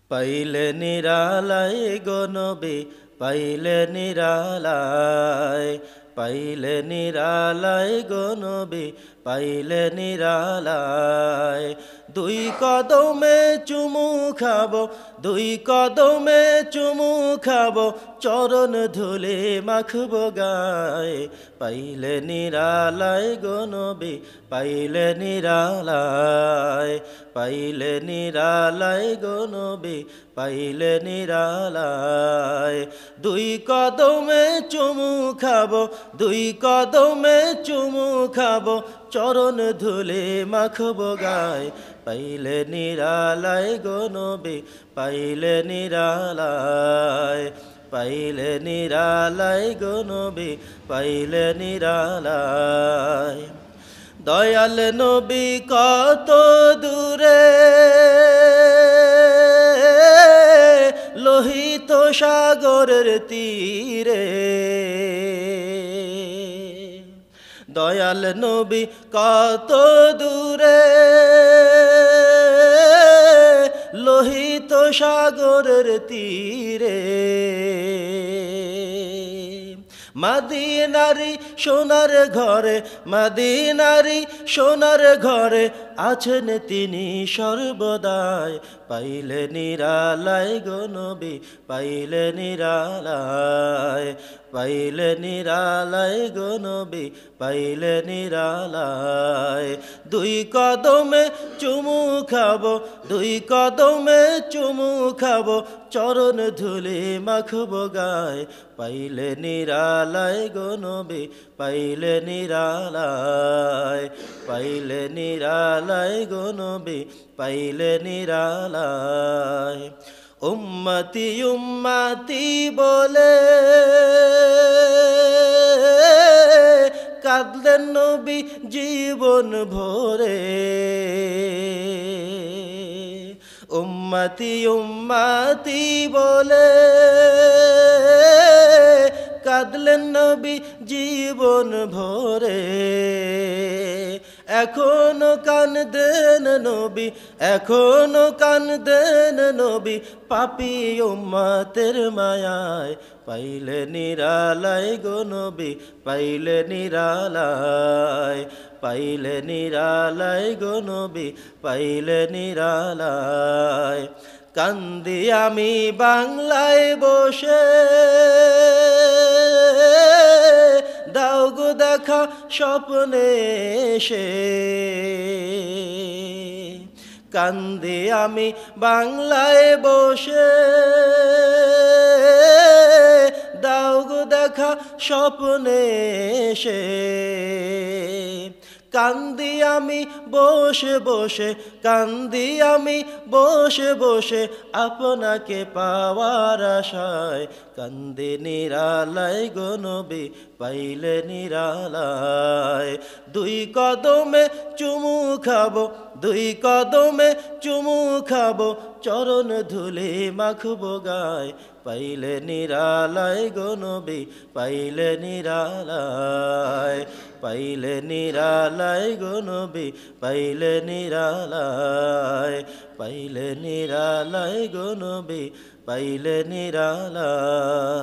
পাইলে নিরালায় গো নবী, পাইলে নিরালায়, পাইলে নিরালায় গো নবী, পাইলে নিরালায়। দুই কদমে চুমু খাবো, দুই কদমে চুমু খাবো, চরণ ধুলে মাখবো গায়ে। পাইলে নিরালায় গো নবী, পাইলে নিরালায়, পাইলে নিরালায় গো নবী, পাইলে নিরালায়। দুই কদমে চুমু খাবো, দুই কদমে চুমু খাবো, চরণ ধুলে মাখবো গায়ে। পাইলে নিরালায় গো নবী, পাইলে নিরালায়, পাইলে নিরালায় গো নবী, পাইলে নিরালায়। দয়াল নবী কত দূরে, লোহিত সাগরের তীরে। দয়াল নবী কত দূরে, লোহিত সাগরের তীরে। মদিনারি সোনার ঘরে, মদিনারি সোনার ঘরে আছেন তিনি সর্বদাই। পাইলে নিরালায় গো নবী, পাইলে নিরালায়, পাইলে নিরালায় গো নবী, পাইলে নিরালায়। দুই কদমে চুমু খাবো, দুই কদমে চুমু খাবো, চরণ ধুলে মাখবো গায়ে। পাইলে নিরালায় গো নবী, পাইলে নিরালায়, পাইলে নিরালায় গো নবী, পাইলে নিরালায়। উম্মতি উম্মতি বলে কাঁদলেন নবী জীবন ভরে। উম্মতি উম্মতি বলে কাঁদলেন নবী জীবন ভরে। এখনো কান্দেন নবী, এখনো কান্দেন নবী, পাপী উম্মতের মায়ায়। পাইলে নিরালায় গো নবী, পাইলে নিরালায়, পাইলে নিরালায় গো নবী, পাইলে নিরালায়। কান্দি আমি বাংলায় বসে, দাও গো দেখা স্বপ্নে এসে। কান্দি আমি বাংলায় বসে, দাও গো দেখা স্বপ্নে এসে। কান্দি আমি বসে বসে, কান্দি আমি বসে বসে, আপনাকে পাওয়ার আশায়। কান্দি নিরালায় গো নবী, পাইলে নিরালায়। দুই কদমে চুমু খাবো, দুই কদমে চুমু খাবো, চরণ ধুলে মাখবো গায়ে। পাইলে নিরালায় গো নবী, পাইলে নিরালায়, পাইলে নিরালায় গো নবী, পাইলে নিরালায়, পাইলে নিরালায় গো নবী, পাইলে নিরালায়।